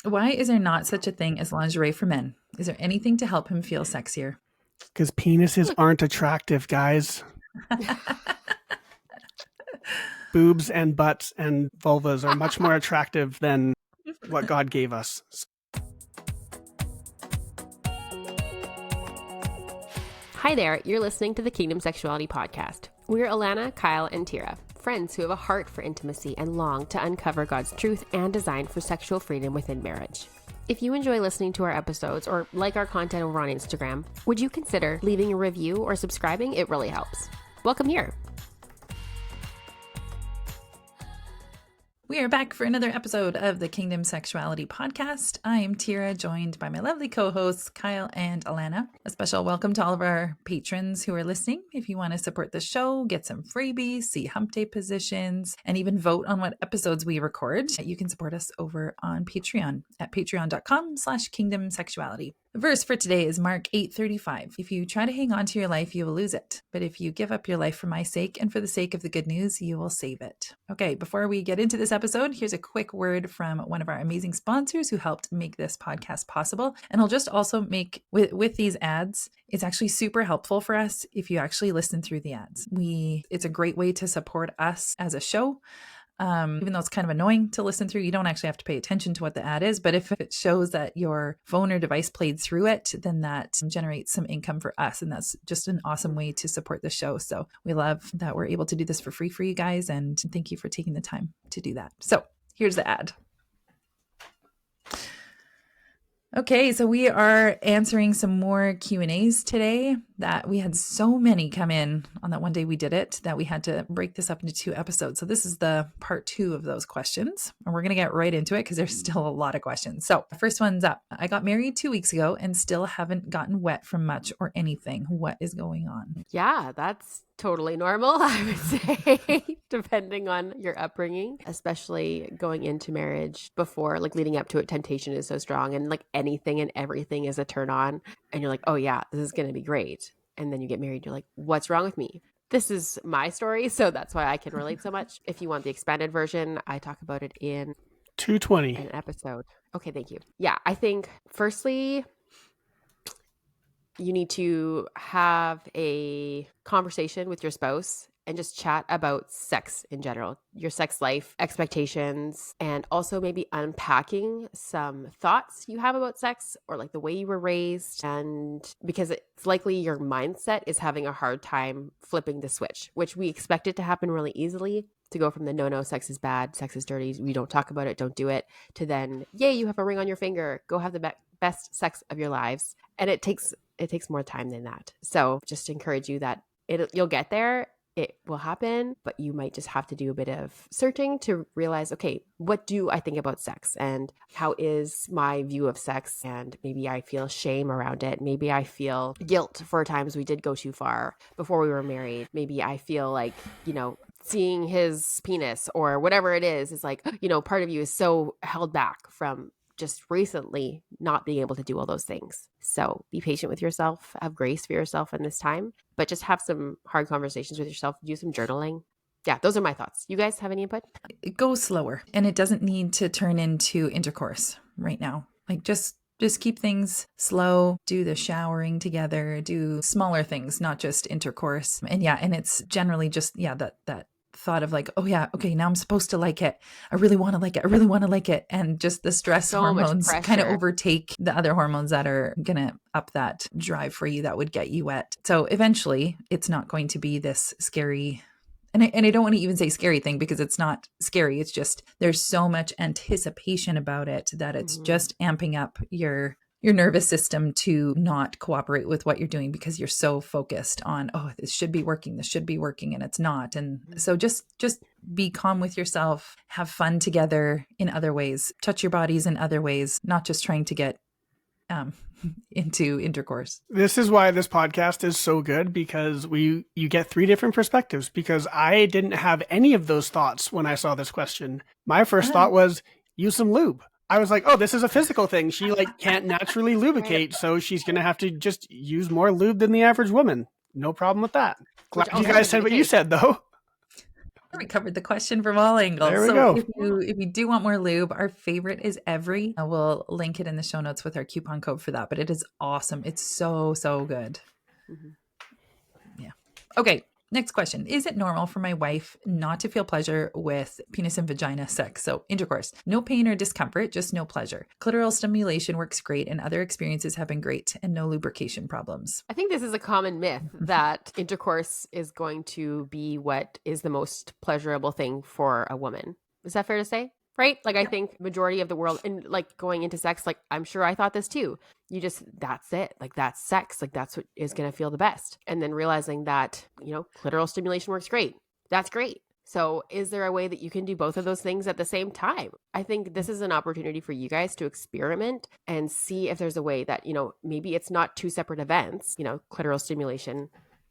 Why is there not such a thing as lingerie for men? Is there anything to help him feel sexier? Because penises aren't attractive, guys. Boobs and butts and vulvas are much more attractive than what God gave us. Hi there, you're listening to the Kingdom Sexuality Podcast. We're Alana, Kyle, and Tira, friends who have a heart for intimacy and long to uncover God's truth and design for sexual freedom within marriage. If you enjoy listening to our episodes or like our content over on Instagram, would you consider leaving a review or subscribing? It really helps. Welcome here. We are back for another episode of the Kingdom Sexuality Podcast. I am Tira, joined by my lovely co-hosts, Kyle and Alana. A special welcome to all of our patrons who are listening. If you want to support the show, get some freebies, see hump day positions, and even vote on what episodes we record, you can support us over on Patreon at patreon.com/kingdomsexuality. The verse for today is Mark 8:35. If you try to hang on to your life, you will lose it. But if you give up your life for my sake and for the sake of the good news, you will save it. Okay, before we get into this episode, here's a quick word from one of our amazing sponsors who helped make this podcast possible. And I'll just also make, with these ads, it's actually super helpful for us if you actually listen through the ads. It's a great way to support us as a show. Even though it's kind of annoying to listen through, you don't actually have to pay attention to what the ad is. But if it shows that your phone or device played through it, then that generates some income for us. And that's just an awesome way to support the show. So we love that we're able to do this for free for you guys. And thank you for taking the time to do that. So here's the ad. Okay, so we are answering some more Q&As today. That we had so many come in on that one day we did it that we had to break this up into 2 episodes. So this is the part 2 of those questions. And we're going to get right into it because there's still a lot of questions. So the first one's up. I got married 2 weeks ago and still haven't gotten wet from much or anything. What is going on? Yeah, that's totally normal, I would say, depending on your upbringing, especially going into marriage before, like leading up to it, temptation is so strong and like anything and everything is a turn on. And you're like, oh yeah, this is going to be great. And then you get married, you're like, what's wrong with me? This is my story, so that's why I can relate so much. If you want the expanded version, I talk about it in 220 an episode. Okay, thank you. Yeah, I think firstly, you need to have a conversation with your spouse and just chat about sex in general, your sex life, expectations, and also maybe unpacking some thoughts you have about sex or like the way you were raised. And because it's likely your mindset is having a hard time flipping the switch, which we expect it to happen really easily, to go from the no, sex is bad, sex is dirty, we don't talk about it, don't do it, to then, yay, you have a ring on your finger, go have the best sex of your lives. And it takes more time than that. So just to encourage you that you'll get there. It will happen, but you might just have to do a bit of searching to realize, okay, what do I think about sex and how is my view of sex? And maybe I feel shame around it. Maybe I feel guilt for times we did go too far before we were married. Maybe I feel like, seeing his penis or whatever it is like, part of you is so held back from just recently not being able to do all those things. So be patient with yourself, have grace for yourself in this time, but just have some hard conversations with yourself, do some journaling. Yeah, those are my thoughts. You guys have any input? It goes slower and it doesn't need to turn into intercourse right now. Like just keep things slow, do the showering together, do smaller things, not just intercourse. And it's generally just, that thought of like, oh yeah, okay, now I'm supposed to like it. I really want to like it. I really want to like it. And just the stress hormones kind of overtake the other hormones that are going to up that drive for you that would get you wet. So eventually it's not going to be this scary, and I don't want to even say scary thing because it's not scary. It's just, there's so much anticipation about it that it's just amping up your nervous system to not cooperate with what you're doing because you're so focused on, oh, this should be working, and it's not. And so just be calm with yourself, have fun together in other ways, touch your bodies in other ways, not just trying to get into intercourse. This is why this podcast is so good, because you get 3 different perspectives, because I didn't have any of those thoughts when I saw this question. My first thought was use some lube. I was like, oh, this is a physical thing. She can't naturally lubricate, so she's going to have to just use more lube than the average woman. No problem with that. Glad you guys said what you said, though. We covered the question from all angles. There we So go. if you do want more lube, our favorite is Every. We'll link it in the show notes with our coupon code for that. But it is awesome. It's so, so good. Mhm. Yeah. Okay. Next question. Is it normal for my wife not to feel pleasure with penis and vagina sex? So intercourse, no pain or discomfort, just no pleasure. Clitoral stimulation works great and other experiences have been great and no lubrication problems. I think this is a common myth that intercourse is going to be what is the most pleasurable thing for a woman. Is that fair to say? Right? Like, I think majority of the world, and like going into sex, like I'm sure I thought this too. You just, that's it. Like that's sex. Like that's what is going to feel the best. And then realizing that, clitoral stimulation works great. That's great. So is there a way that you can do both of those things at the same time? I think this is an opportunity for you guys to experiment and see if there's a way that, maybe it's not two separate events, clitoral stimulation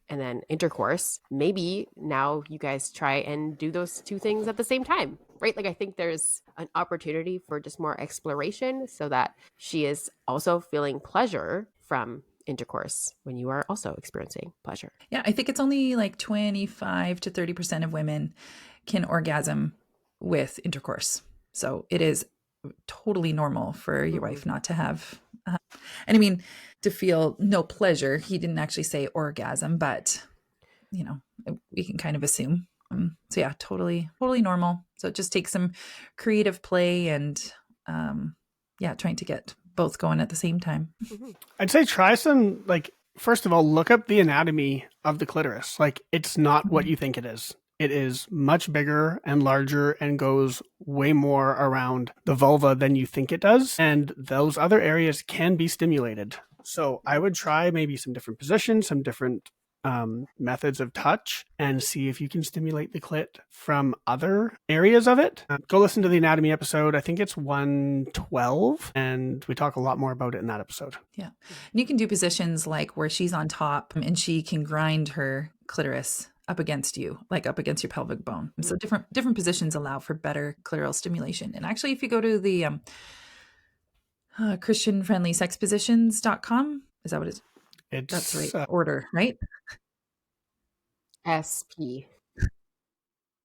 and then intercourse. Maybe now you guys try and do those two things at the same time, right? Like I think there's an opportunity for just more exploration so that she is also feeling pleasure from intercourse when you are also experiencing pleasure. Yeah, I think it's only like 25 to 30% of women can orgasm with intercourse. So it is totally normal for your wife not to have, and I mean, to feel no pleasure. He didn't actually say orgasm, but we can kind of assume. So yeah, totally normal. So it just takes some creative play and trying to get both going at the same time. I'd say try some, first of all, look up the anatomy of the clitoris. Like, it's not what you think it is. It is much bigger and larger and goes way more around the vulva than you think it does. And those other areas can be stimulated. So I would try maybe some different positions, some different methods of touch, and see if you can stimulate the clit from other areas of it. Go listen to the anatomy episode. I think it's 112, and we talk a lot more about it in that episode. Yeah. And you can do positions like where she's on top and she can grind her clitoris up against you, like up against your pelvic bone. So different positions allow for better clitoral stimulation. And actually, if you go to the christianfriendlysexpositions.com, is that what it is? That's right. Order, right? SP.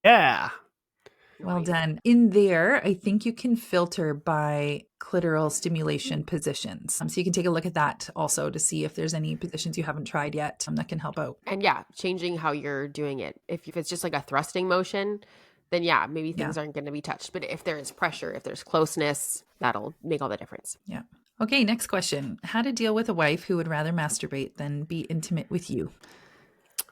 Yeah. Well done. In there, I think you can filter by clitoral stimulation positions. So you can take a look at that also to see if there's any positions you haven't tried yet that can help out. And changing how you're doing it. If it's just like a thrusting motion, then maybe things aren't going to be touched. But if there is pressure, if there's closeness, that'll make all the difference. Yeah. Okay, next question. How to deal with a wife who would rather masturbate than be intimate with you?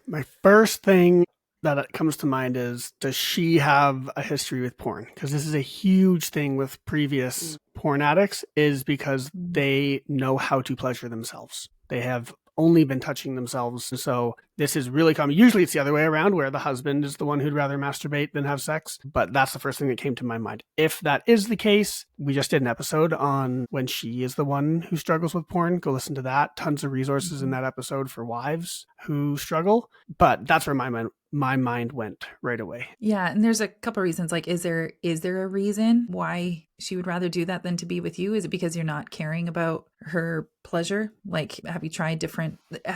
My first thing that comes to mind is, does she have a history with porn? Because this is a huge thing with previous porn addicts, is because they know how to pleasure themselves. They have only been touching themselves. So this is really common. Usually it's the other way around, where the husband is the one who'd rather masturbate than have sex. But that's the first thing that came to my mind. If that is the case, we just did an episode on when she is the one who struggles with porn. Go listen to that. Tons of resources in that episode for wives who struggle. But that's where my mind went right away. Yeah, and there's a couple of reasons. Like, is there a reason why she would rather do that than to be with you? Is it because you're not caring about her pleasure? Like, have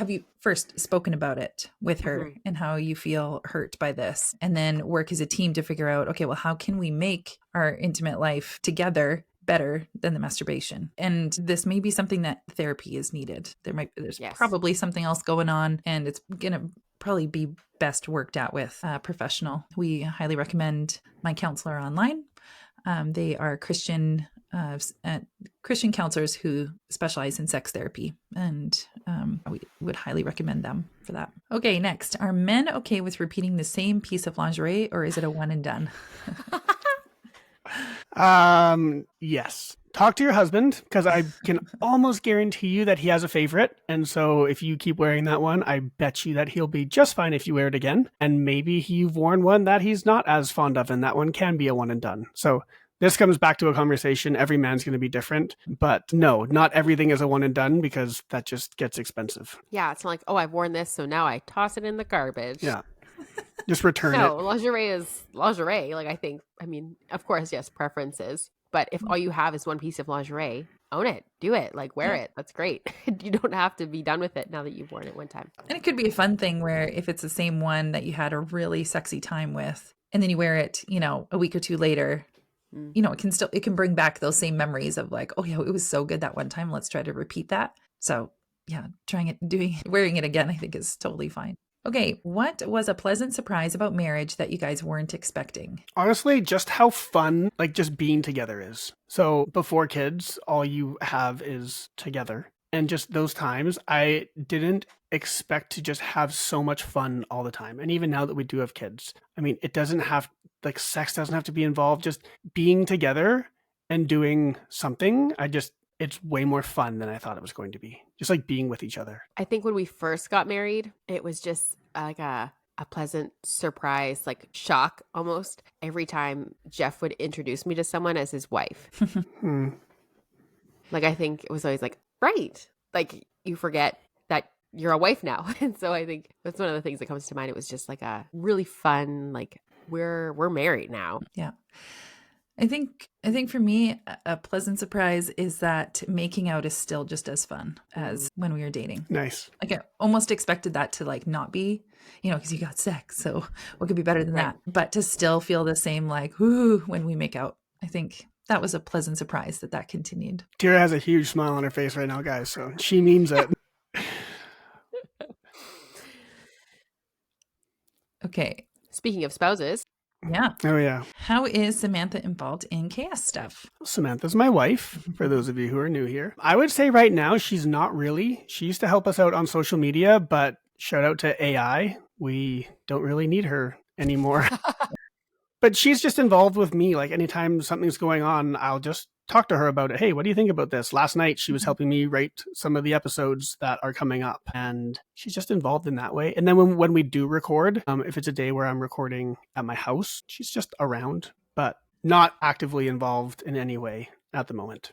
you first spoken about it with her and how you feel hurt by this, and then work as a team to figure out, okay, well, how can we make our intimate life together better than the masturbation? And this may be something that therapy is needed. There's probably something else going on, and it's gonna probably be best worked out with a professional. We highly recommend My Counselor Online. They are Christian counselors who specialize in sex therapy, and we would highly recommend them for that. Okay, next. Are men okay with repeating the same piece of lingerie, or is it a one and done? Yes. Talk to your husband, because I can almost guarantee you that he has a favorite. And so if you keep wearing that one, I bet you that he'll be just fine if you wear it again. And maybe you've worn one that he's not as fond of, and that one can be a one and done. So this comes back to a conversation. Every man's going to be different. But no, not everything is a one and done, because that just gets expensive. Yeah, it's not like, oh, I've worn this, so now I toss it in the garbage. Yeah. Just return it. No, lingerie is lingerie. Like, I mean, of course, yes, preferences. But if all you have is one piece of lingerie, own it, do it, like wear it. That's great. You don't have to be done with it now that you've worn it one time. And it could be a fun thing where if it's the same one that you had a really sexy time with, and then you wear it, a week or two later, it can bring back those same memories of like, oh yeah, it was so good that one time. Let's try to repeat that. So yeah, wearing it again, I think is totally fine. Okay. What was a pleasant surprise about marriage that you guys weren't expecting? Honestly, just how fun, like just being together is. So before kids, all you have is together. And just those times, I didn't expect to just have so much fun all the time. And even now that we do have kids, I mean, sex doesn't have to be involved. Just being together and doing something, it's way more fun than I thought it was going to be. Just like being with each other. I think when we first got married, it was just like a pleasant surprise, like shock almost, every time Jeff would introduce me to someone as his wife. Like, I think it was always like, right. Like, you forget that you're a wife now. And so I think that's one of the things that comes to mind. It was just like a really fun, like, we're married now. Yeah. I think for me, a pleasant surprise is that making out is still just as fun as when we were dating. Nice. Like I almost expected that to like not be, because you got sex. So what could be better than that? But to still feel the same like, whoo, when we make out. I think that was a pleasant surprise that continued. Tira has a huge smile on her face right now, guys. So she means it. Okay. Speaking of spouses. Yeah. Oh, yeah. How is Samantha involved in chaos stuff? Samantha's my wife, for those of you who are new here. I would say right now she's not really. She used to help us out on social media, but shout out to AI. We don't really need her anymore. But she's just involved with me. Like anytime something's going on, I'll just talk to her about it. Hey, what do you think about this? Last night, she was helping me write some of the episodes that are coming up. And she's just involved in that way. And then when we do record, if it's a day where I'm recording at my house, she's just around, but not actively involved in any way at the moment.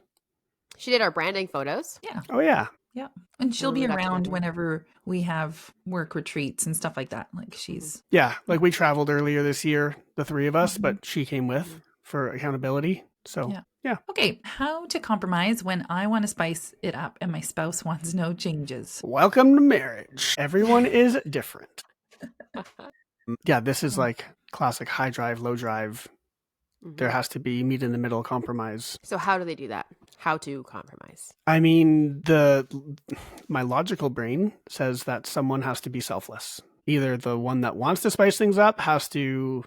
She did our branding photos. Yeah. Oh, yeah. Yeah. And she'll be around whenever we have work retreats and stuff like that. Like she's... Yeah. Like we traveled earlier this year, the three of us, but she came with for accountability. So, yeah. Okay. How to compromise when I want to spice it up and my spouse wants no changes. Welcome to marriage. Everyone is different. Yeah. This is like classic high drive, low drive. There has to be meet in the middle compromise. So how do they do that? How to compromise? I mean, my logical brain says that someone has to be selfless. Either the one that wants to spice things up has to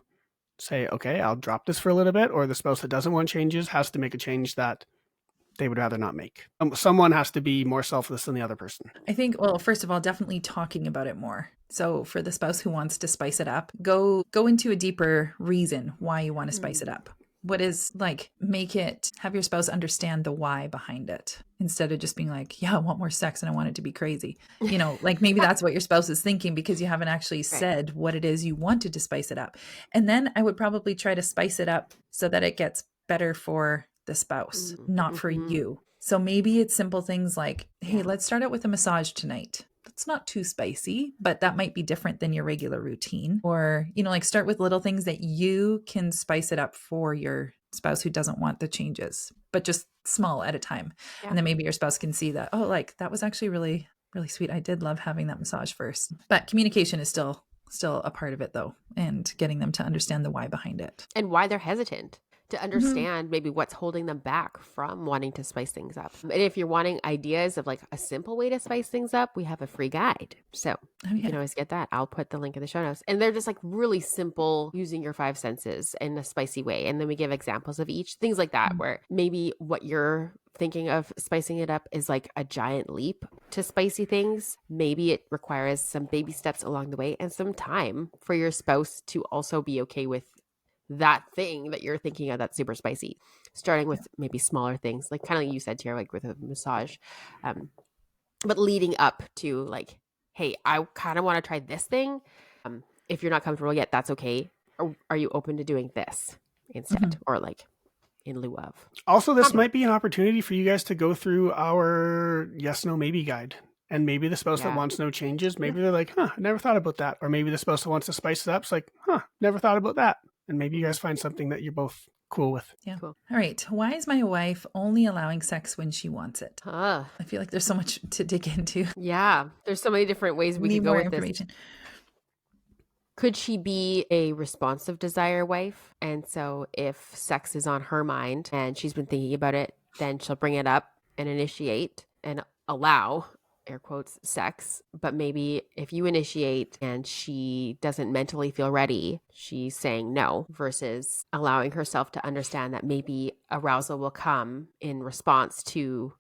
say, okay, I'll drop this for a little bit, or the spouse that doesn't want changes has to make a change that they would rather not make. Someone has to be more selfless than the other person. I think, well, first of all, definitely talking about it more. So for the spouse who wants to spice it up, go into a deeper reason why you want to spice it up. What is like, have your spouse understand the why behind it instead of just being like, yeah, I want more sex and I want it to be crazy. Like maybe that's what your spouse is thinking because you haven't actually said what it is you wanted to spice it up. And then I would probably try to spice it up so that it gets better for the spouse, not for you. So maybe it's simple things like, hey, let's start out with a massage tonight. That's not too spicy, but that might be different than your regular routine. Or, like start with little things that you can spice it up for your spouse who doesn't want the changes, but just small at a time. Yeah. And then maybe your spouse can see that, oh, like that was actually really, really sweet. I did love having that massage first. But communication is still a part of it though, and getting them to understand the why behind it. And why they're hesitant. To understand maybe what's holding them back from wanting to spice things up. And if you're wanting ideas of like a simple way to spice things up, we have a free guide. So you can always get that. I'll put the link in the show notes. And they're just like really simple, using your 5 senses in a spicy way. And then we give examples of each, things like that, where maybe what you're thinking of spicing it up is like a giant leap to spicy things. Maybe it requires some baby steps along the way and some time for your spouse to also be okay with that thing that you're thinking of that's super spicy, starting with maybe smaller things, like kind of like you said here, like with a massage, but leading up to like, hey, I kind of want to try this thing. If you're not comfortable yet, that's okay. Or are you open to doing this instead, or like in lieu of? Also, this might be an opportunity for you guys to go through our yes, no, maybe guide. And maybe the spouse that wants no changes, maybe they're like, I never thought about that. Or maybe the spouse that wants to spice it up is like, never thought about that. And maybe you guys find something that you're both cool with. Yeah. Cool. All right. Why is my wife only allowing sex when she wants it? I feel like there's so much to dig into. Yeah. There's so many different ways we can go with information. Could she be a responsive desire wife? And so if sex is on her mind and she's been thinking about it, then she'll bring it up and initiate and allow, air quotes, sex. But maybe if you initiate and she doesn't mentally feel ready, she's saying no, versus allowing herself to understand that maybe arousal will come in response to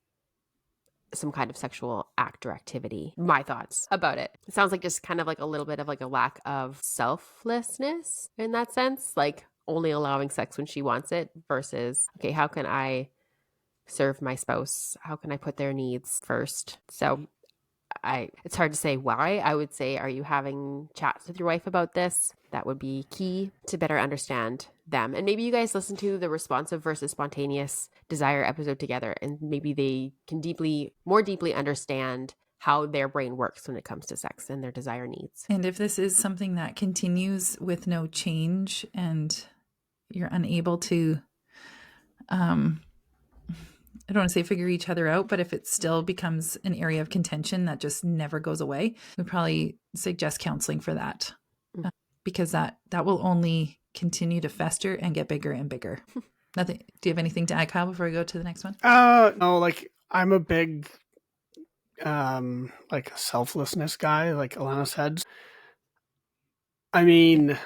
some kind of sexual act or activity. My thoughts about it. It sounds like just kind of like a little bit of like a lack of selflessness in that sense, like only allowing sex when she wants it versus, okay, how can I serve my spouse? How can I put their needs first? So it's hard to say why. I would say, are you having chats with your wife about this? That would be key to better understand them. And maybe you guys listen to the responsive versus spontaneous desire episode together, and maybe they can more deeply understand how their brain works when it comes to sex and their desire needs. And if this is something that continues with no change and you're unable to, I don't want to say figure each other out, but if it still becomes an area of contention that just never goes away, we'd probably suggest counseling for that, because that will only continue to fester and get bigger and bigger. Nothing. Do you have anything to add, Kyle, before we go to the next one? No, like I'm a big like selflessness guy, like Alana said. I mean,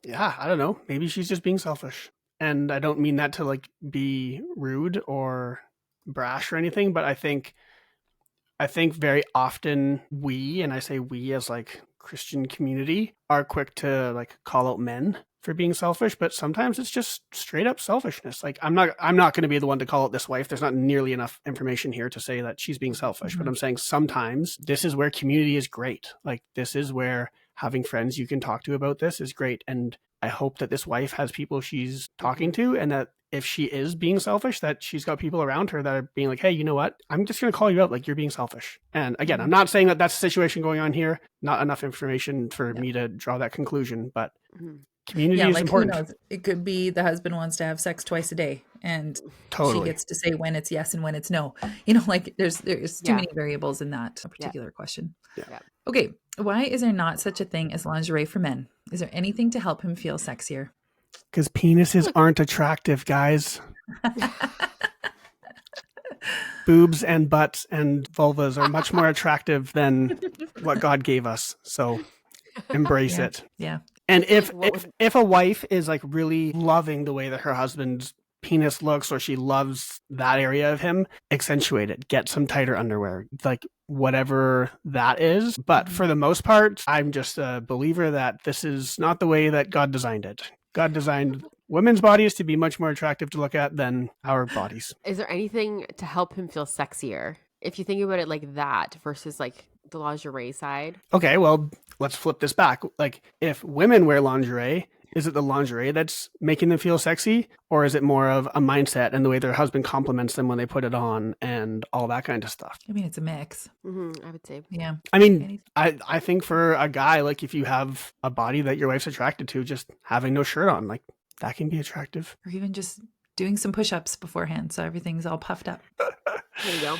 yeah, I don't know. Maybe she's just being selfish. And I don't mean that to like be rude or brash or anything, but I think very often we, and I say we as like Christian community, are quick to like call out men for being selfish, but sometimes it's just straight up selfishness. Like I'm not going to be the one to call out this wife. There's not nearly enough information here to say that she's being selfish, but I'm saying sometimes this is where community is great. Like this is where having friends you can talk to about this is great. And I hope that this wife has people she's talking to, and that if she is being selfish, that she's got people around her that are being like, hey, you know what? I'm just going to call you out. Like, you're being selfish. And again, I'm not saying that that's the situation going on here. Not enough information for me to draw that conclusion, but community is important. Who knows? It could be the husband wants to have sex twice a day and she gets to say when it's yes and when it's no. You know, like there's too many variables in that particular question. Yeah. Okay. Why is there not such a thing as lingerie for men? Is there anything to help him feel sexier? Because penises aren't attractive, guys. Boobs and butts and vulvas are much more attractive than what God gave us. So embrace it. Yeah. And if a wife is like really loving the way that her husband's penis looks, or she loves that area of him, accentuate it. Get some tighter underwear, like whatever that is. But for the most part, I'm just a believer that this is not the way that God designed it. God designed women's bodies to be much more attractive to look at than our bodies. Is there anything to help him feel sexier? If you think about it like that versus like the lingerie side. Okay, well, let's flip this back. Like if women wear lingerie, is it the lingerie that's making them feel sexy? Or is it more of a mindset and the way their husband compliments them when they put it on and all that kind of stuff? I mean, it's a mix. I would say. Yeah. I mean, I think for a guy, like if you have a body that your wife's attracted to, just having no shirt on, like that can be attractive. Or even just doing some push-ups beforehand so everything's all puffed up. There you go.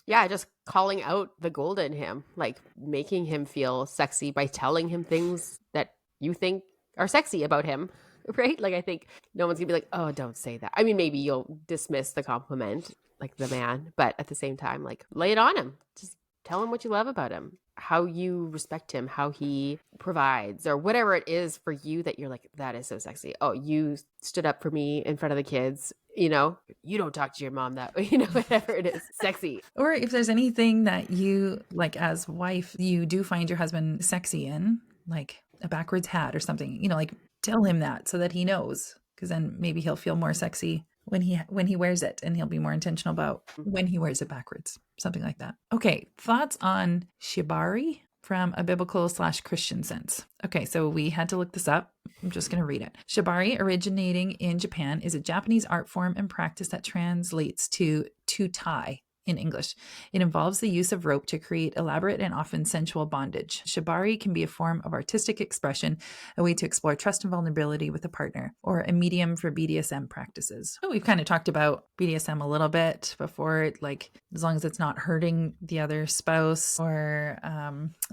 Yeah, just calling out the gold in him, like making him feel sexy by telling him things that you think are sexy about him, right? Like I think no one's gonna be like, oh, don't say that. I mean, maybe you'll dismiss the compliment, like the man, but at the same time, like lay it on him. Just tell him what you love about him, how you respect him, how he provides, or whatever it is for you that you're like, that is so sexy. Oh, you stood up for me in front of the kids. You know, you don't talk to your mom that way, you know, whatever it is, sexy. Or if there's anything that you, like as wife, you do find your husband sexy in, like a backwards hat or something, you know, like tell him that so that he knows, because then maybe he'll feel more sexy when he wears it, and he'll be more intentional about when he wears it backwards, something like that. Okay. Thoughts on Shibari from a biblical/Christian sense. Okay. So we had to look this up. I'm just going to read it. Shibari, originating in Japan, is a Japanese art form and practice that translates to tie in English. It involves the use of rope to create elaborate and often sensual bondage. Shibari can be a form of artistic expression, a way to explore trust and vulnerability with a partner, or a medium for BDSM practices. So we've kind of talked about BDSM a little bit before, like as long as it's not hurting the other spouse or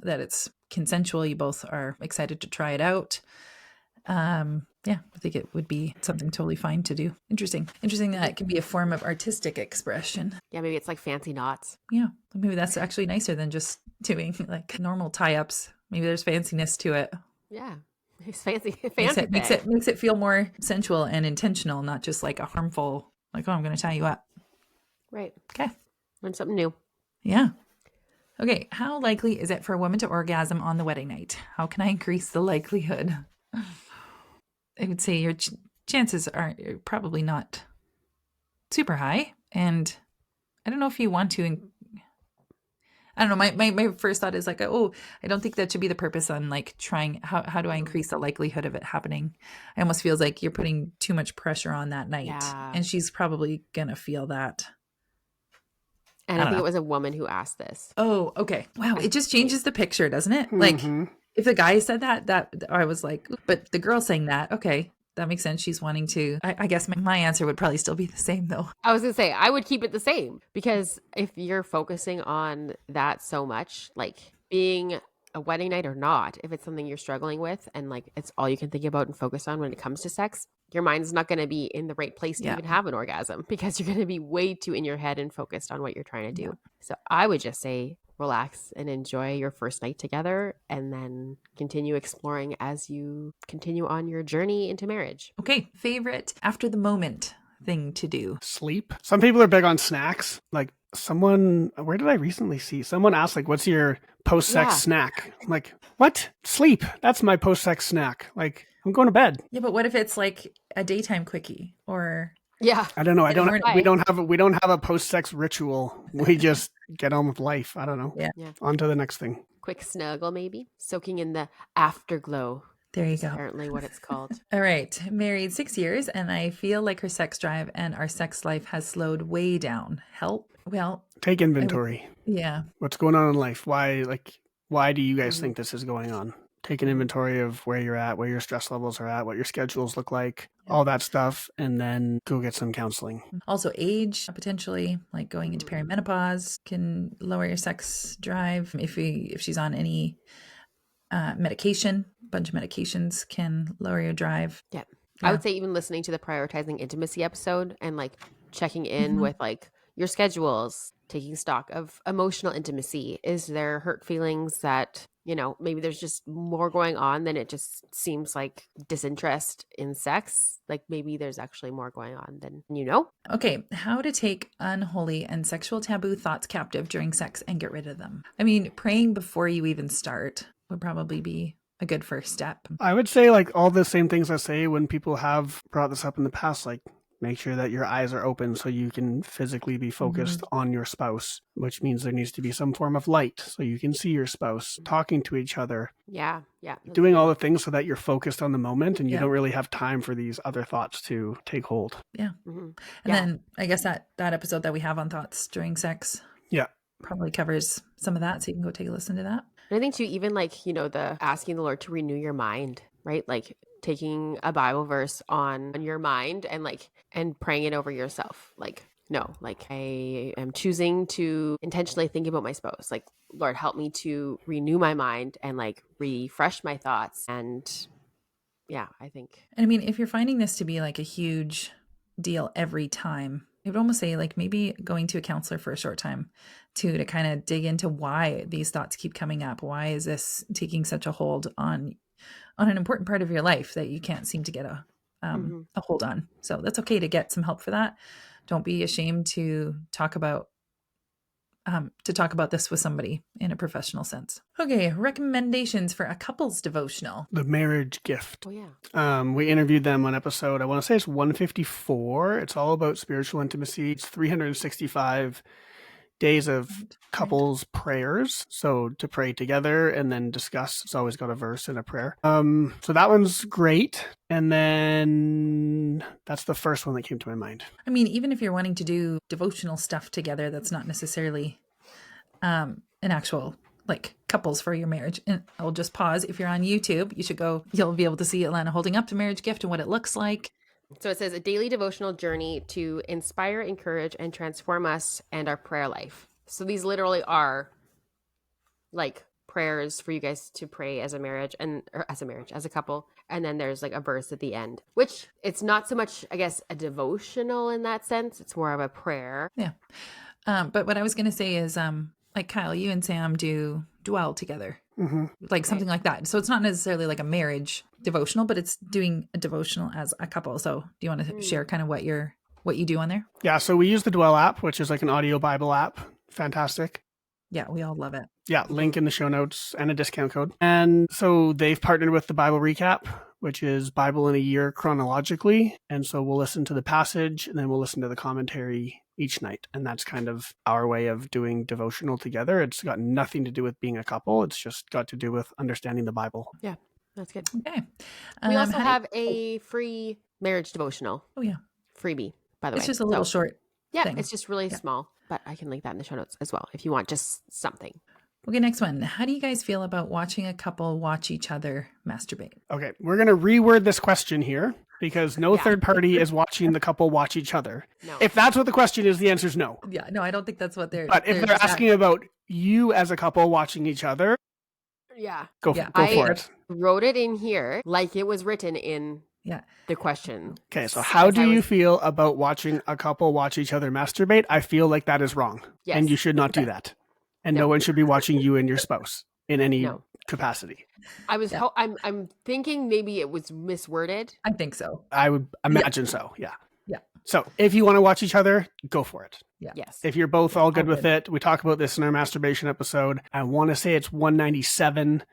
that it's consensual, you both are excited to try it out. Yeah, I think it would be something totally fine to do. Interesting that it can be a form of artistic expression. Yeah, maybe it's like fancy knots. Yeah, maybe that's actually nicer than just doing like normal tie-ups. Maybe there's fanciness to it. Yeah, it's fancy. Makes it feel more sensual and intentional, not just like a harmful, like, oh, I'm going to tie you up. Right. Okay. Learn something new. Yeah. Okay. How likely is it for a woman to orgasm on the wedding night? How can I increase the likelihood? I would say your chances are probably not super high. And I don't know if you want to, I don't know. My first thought is like, oh, I don't think that should be the purpose on like trying, how do I increase the likelihood of it happening? It almost feels like you're putting too much pressure on that night. Yeah. And she's probably going to feel that. And I think it was a woman who asked this. Oh, okay. Wow. It just changes the picture, doesn't it? Like if the guy said that I was like, but the girl saying that, okay, that makes sense. She's wanting to, I guess my answer would probably still be the same though. I was going to say, I would keep it the same because if you're focusing on that so much, like being a wedding night or not, if it's something you're struggling with and like it's all you can think about and focus on when it comes to sex, your mind's not going to be in the right place to even have an orgasm because you're going to be way too in your head and focused on what you're trying to do. Yeah. So I would just say relax and enjoy your first night together and then continue exploring as you continue on your journey into marriage. Okay. Favorite after the moment thing to do? Sleep. Some people are big on snacks. Like where did I recently see? Someone asked like, what's your post-sex snack? I'm like, what? Sleep. That's my post-sex snack. Like, I'm going to bed. Yeah, but what if it's like a daytime quickie or... Yeah. I don't know. We don't have a post-sex ritual. We just get on with life. I don't know. Yeah. On to the next thing. Quick snuggle, maybe. Soaking in the afterglow. There you go. Apparently what it's called. All right. Married 6 years, and I feel like her sex drive and our sex life has slowed way down. Help? Well, take inventory. Yeah. What's going on in life? Why do you guys think this is going on? Take an inventory of where you're at, where your stress levels are at, what your schedules look like, all that stuff, and then go get some counseling. Also age, potentially, like going into perimenopause can lower your sex drive. If she's on any medication, a bunch of medications can lower your drive. Yeah. I would say even listening to the Prioritizing Intimacy episode and like checking in with like your schedules, taking stock of emotional intimacy. Is there hurt feelings that, maybe there's just more going on than it just seems like disinterest in sex? Like maybe there's actually more going on than Okay. How to take unholy and sexual taboo thoughts captive during sex and get rid of them. I mean, praying before you even start would probably be a good first step. I would say like all the same things I say when people have brought this up in the past, like make sure that your eyes are open so you can physically be focused on your spouse, which means there needs to be some form of light so you can see your spouse, talking to each other. Yeah. Doing all the things so that you're focused on the moment and you don't really have time for these other thoughts to take hold. Yeah. And then I guess that episode that we have on thoughts during sex probably covers some of that. So you can go take a listen to that. And I think too, even like, the asking the Lord to renew your mind, right? Like taking a Bible verse on your mind and praying it over yourself. Like, no, like I am choosing to intentionally think about my spouse. Like, Lord, help me to renew my mind and like refresh my thoughts. And I think. And I mean, if you're finding this to be like a huge deal every time, I would almost say like maybe going to a counselor for a short time to kind of dig into why these thoughts keep coming up. Why is this taking such a hold on an important part of your life that you can't seem to get a hold on? So that's okay to get some help for that. Don't be ashamed to talk about this with somebody in a professional sense. Okay, recommendations for a couple's devotional. The Marriage Gift. Oh, yeah. We interviewed them on episode, I want to say it's 154. It's all about spiritual intimacy. It's 365 days of couples prayers. So to pray together and then discuss. It's always got a verse and a prayer. So that one's great. And then that's the first one that came to my mind. I mean, even if you're wanting to do devotional stuff together, that's not necessarily an actual like couples for your marriage. And I'll just pause. If you're on YouTube, you should go, you'll be able to see Alana holding up the marriage gift and what it looks like. So it says a daily devotional journey to inspire, encourage, and transform us and our prayer life. So these literally are like prayers for you guys to pray as a marriage as a couple. And then there's like a verse at the end, which it's not so much, I guess, a devotional in that sense. It's more of a prayer. Yeah. But what I was going to say is, like Kyle, you and Sam do dwell together, like something like that. So it's not necessarily like a marriage devotional, but it's doing a devotional as a couple. So do you want to share kind of what you do on there? Yeah. So we use the Dwell app, which is like an audio Bible app. Fantastic. Yeah, we all love it. Yeah, link in the show notes and a discount code. And so they've partnered with the Bible Recap, which is Bible in a Year chronologically. And so we'll listen to the passage and then we'll listen to the commentary each night. And that's kind of our way of doing devotional together. It's got nothing to do with being a couple. It's just got to do with understanding the Bible. Yeah, that's good. Okay. We also have a free marriage devotional. Oh, yeah. Freebie, by the way. It's just a little short thing. It's just really small, but I can link that in the show notes as well if you want just something. Okay, next one. How do you guys feel about watching a couple watch each other masturbate? Okay, we're going to reword this question here because no third party is watching the couple watch each other. No. If that's what the question is, the answer is no. Yeah, no, I don't think that's what they're... But if they're asking about you as a couple watching each other, go for it. I wrote it in here like it was written in the question. Okay, so how do you feel about watching a couple watch each other masturbate? I feel like that is wrong. Yes. And you should not do that. And no one should be watching you and your spouse in any capacity. I'm thinking maybe it was misworded. I think so. I would imagine so. Yeah. Yeah. So if you want to watch each other, go for it. Yeah. Yes. If you're both all good with it, we talk about this in our masturbation episode. I want to say it's 197.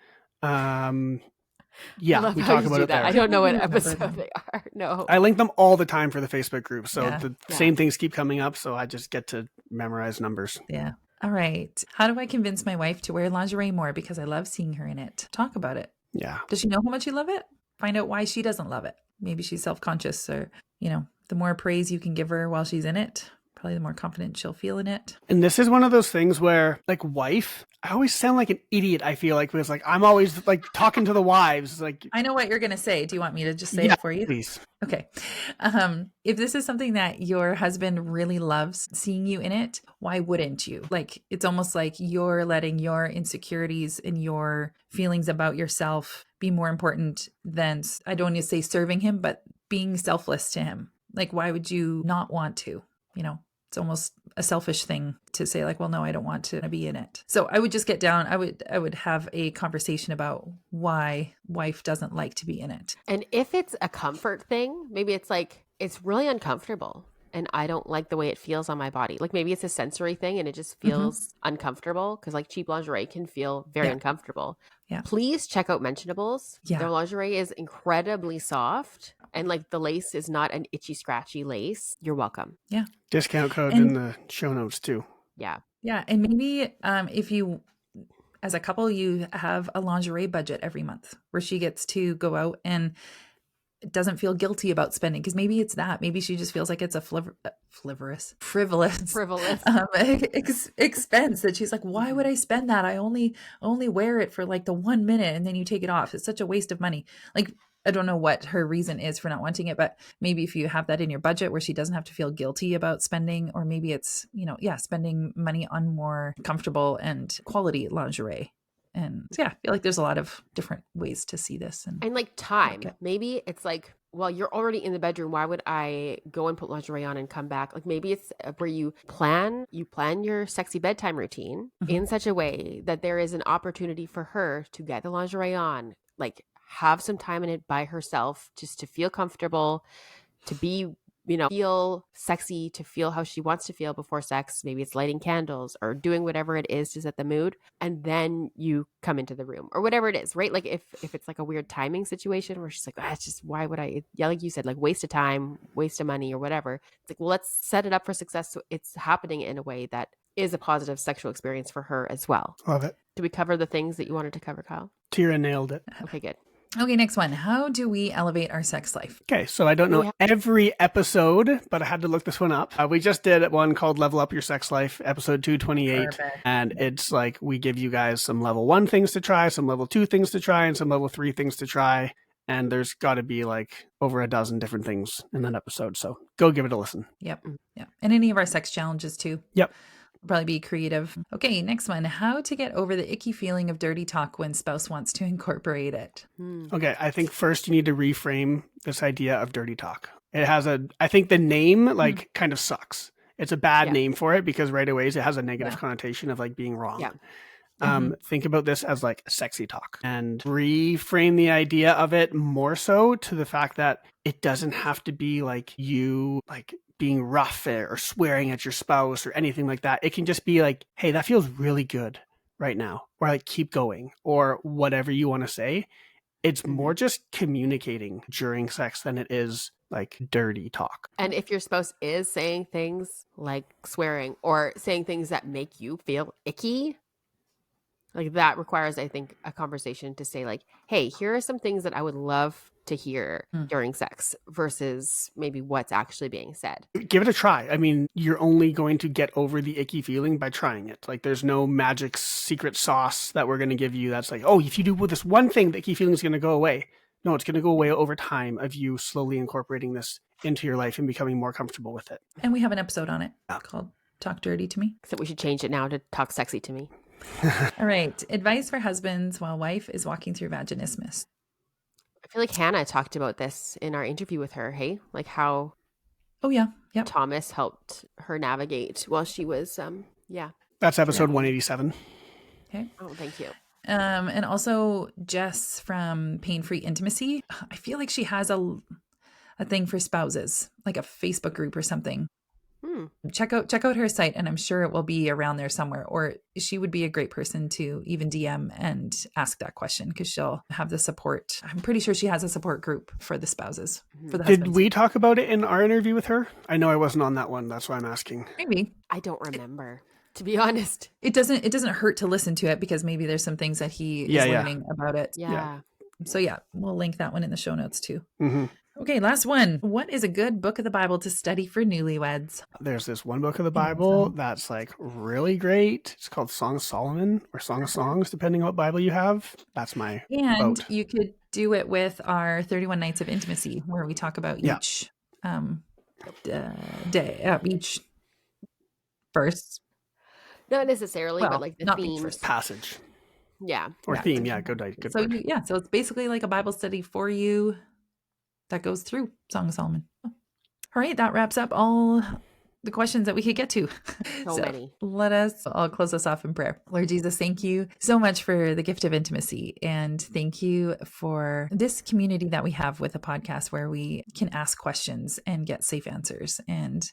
Yeah, we talk about it there. I don't know what episode they are. No. I link them all the time for the Facebook group. So the same things keep coming up. So I just get to memorize numbers. Yeah. All right. How do I convince my wife to wear lingerie more because I love seeing her in it? Talk about it. Yeah. Does she know how much you love it? Find out why she doesn't love it. Maybe she's self-conscious or, the more praise you can give her while she's in it, probably the more confident she'll feel in it. And this is one of those things where, like, wife, I always sound like an idiot, I feel like, because, like, I'm always, like, talking to the wives. Like, I know what you're going to say. Do you want me to just say it for you? Please. Okay. If this is something that your husband really loves seeing you in it, why wouldn't you? Like, it's almost like you're letting your insecurities and your feelings about yourself be more important than, I don't want to say serving him, but being selfless to him. Like, why would you not want to? It's almost a selfish thing to say like, well, no, I don't want to be in it. So I would just get down. I would have a conversation about why wife doesn't like to be in it. And if it's a comfort thing, maybe it's like, it's really uncomfortable and I don't like the way it feels on my body. Like maybe it's a sensory thing and it just feels uncomfortable because like cheap lingerie can feel very uncomfortable. Yeah. Please check out Mentionables. Yeah. Their lingerie is incredibly soft. And like the lace is not an itchy, scratchy lace. You're welcome. Yeah. Discount code in the show notes too. Yeah. Yeah. And maybe if you, as a couple, you have a lingerie budget every month where she gets to go out and doesn't feel guilty about spending. Because maybe it's that. Maybe she just feels like it's a frivolous expense that she's like, why would I spend that? I only wear it for like the 1 minute and then you take it off. It's such a waste of money. Like, I don't know what her reason is for not wanting it, but maybe if you have that in your budget where she doesn't have to feel guilty about spending, or maybe it's, spending money on more comfortable and quality lingerie. And I feel like there's a lot of different ways to see this. And like time, maybe it's like, well, you're already in the bedroom. Why would I go and put lingerie on and come back? Like maybe it's where you plan your sexy bedtime routine in such a way that there is an opportunity for her to get the lingerie on, like have some time in it by herself, just to feel comfortable, to be, feel sexy, to feel how she wants to feel before sex. Maybe it's lighting candles or doing whatever it is to set the mood. And then you come into the room or whatever it is, right? Like if it's like a weird timing situation where she's like, it's just, why would I, like you said, like waste of time, waste of money or whatever. It's like, well, let's set it up for success. So it's happening in a way that is a positive sexual experience for her as well. Love it. Did we cover the things that you wanted to cover, Kyle? Tira nailed it. Okay, good. Okay, next one. How do we elevate our sex life? Okay, so I don't know every episode, but I had to look this one up. We just did one called Level Up Your Sex Life, episode 228. Perfect. And it's like we give you guys some level 1 things to try, some level 2 things to try, and some level 3 things to try. And there's got to be like over a dozen different things in that episode. So go give it a listen. Yep. Yeah. And any of our sex challenges too. Yep. Probably be creative. Okay, next one. How to get over the icky feeling of dirty talk when spouse wants to incorporate it. Okay, I think first you need to reframe this idea of dirty talk. It has I think the name like kind of sucks. It's a bad name for it because right away it has a negative connotation of like being wrong. Yeah. Think about this as like sexy talk and reframe the idea of it more so to the fact that it doesn't have to be like you like being rough or swearing at your spouse or anything like that. It can just be like, hey, that feels really good right now, or like keep going, or whatever you want to say. It's more just communicating during sex than it is like dirty talk. And if your spouse is saying things like swearing or saying things that make you feel icky, like that requires, I think, a conversation to say like, hey, here are some things that I would love to hear during sex versus maybe what's actually being said. Give it a try. I mean, you're only going to get over the icky feeling by trying it. Like there's no magic secret sauce that we're going to give you that's like, oh, if you do this one thing, the icky feeling is going to go away. No, it's going to go away over time of you slowly incorporating this into your life and becoming more comfortable with it. And we have an episode on it called Talk Dirty to Me. Except we should change it now to Talk Sexy to Me. All right. Advice for husbands while wife is walking through vaginismus. I feel like Hannah talked about this in our interview with her, hey? Like how Yep. Thomas helped her navigate while she was, That's episode 187. Okay. Oh, thank you. And also Jess from Pain Free Intimacy. I feel like she has a thing for spouses, like a Facebook group or something. Check out her site, and I'm sure it will be around there somewhere. Or she would be a great person to even DM and ask that question because she'll have the support. I'm pretty sure she has a support group for the spouses, for the husbands. Did we talk about it in our interview with her? I know I wasn't on that one. That's why I'm asking. Maybe. I don't remember, to be honest. It doesn't hurt to listen to it because maybe there's some things that he is learning about it. Yeah. So we'll link that one in the show notes too. Mm-hmm. Okay, last one. What is a good book of the Bible to study for newlyweds? There's this one book of the Bible that's like really great. It's called Song of Solomon or Song of Songs, depending on what Bible you have. That's my vote. You could do it with our 31 Nights of Intimacy, where we talk about each day, each verse. Not necessarily, but like the themes. Passage. Yeah. Or theme. Yeah, good word. So it's basically like a Bible study for you that goes through Song of Solomon. All right, that wraps up all the questions that we could get to. So many. I'll close us off in prayer. Lord Jesus, thank you so much for the gift of intimacy. And thank you for this community that we have with a podcast where we can ask questions and get safe answers. And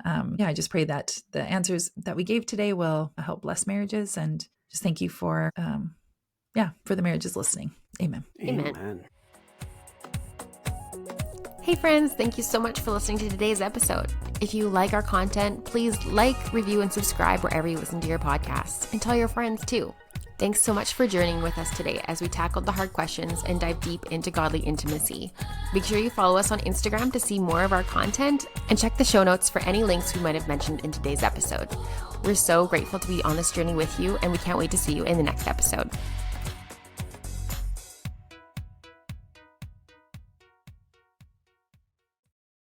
I just pray that the answers that we gave today will help bless marriages. And just thank you for the marriages listening. Amen. Amen. Hey friends, thank you so much for listening to today's episode. If you like our content, please like, review, and subscribe wherever you listen to your podcasts, and tell your friends too. Thanks so much for journeying with us today as we tackled the hard questions and dive deep into godly intimacy. Make sure you follow us on Instagram to see more of our content, and check the show notes for any links we might have mentioned in today's episode. We're so grateful to be on this journey with you, and we can't wait to see you in the next episode.